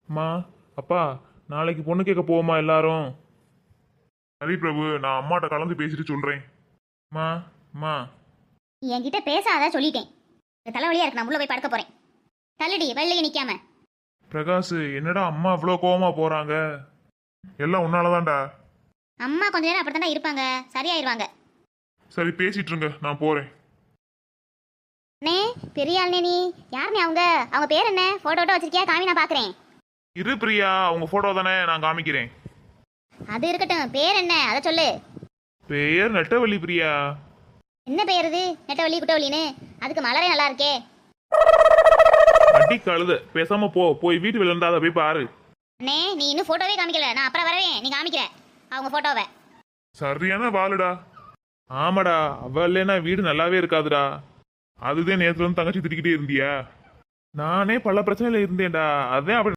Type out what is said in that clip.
அம்மா, அப்பா, நாளைக்கு பொண்ணு கேட்க போவோமா எல்லாரும்? சரி பிரபு, நான் அம்மாட்ட கலந்து பேசிட்டு சொல்றேன். அம்மா, அம்மா. என்கிட்ட பேசாத சொல்லிட்டேன். தலைவலியா இருக்கு, நான் உள்ள போய் படுக்க போறேன். தள்ளுடி வெளியே நிக்காம. பிரகாஷ், என்னடா அம்மா இவ்வளோ கோவமா போறாங்க? எல்லாம் உன்னாலதான்டா. அம்மா கொஞ்ச நேரம் அப்படித்தாண்டா இருப்பாங்க, சரியாயிருவாங்க. சரி பேசிட்டு இருங்க, நான் போறேன். அண்ணே, பெரிய ஆள்னே நீ. யாருண்ணே அவங்க? அவங்க பேர் என்ன? போட்டோ வச்சிருக்கியா? காமி, நான் பாக்குறேன். இரு பிரியா, அவங்க போட்டோ தானே, நான் காமிக்கிறேன். அது இருக்கட்டும், பேர் என்ன அதை சொல்லு. பேர் நெட்டவள்ளி பிரியா. என்ன பேர் இது? நெட்டவள்ளி குட்டவள்ளின்னு? அதுக்கு மலரே நல்லா இருக்கே. அடி கழுத, பேசாம போய் வீட்டு விளையாண்டா அதை போய் பாரு. அண்ணே, நீ இன்னும் போட்டோவே காமிக்கல. நான் அப்புறம் வரவேன், நீ காமிக்கிற அவங்க போட்டோவை. சரியான வாளுடா. ஆமாடா, அவ இல்லைன்னா வீடு நல்லாவே இருக்காதுடா. அதுதான் நேத்துல இருந்து தங்கச்சி திட்டிக்கிட்டே இருந்தியா? நானே பல பிரச்சனையில இருந்தேன்டா, அதே அப்படி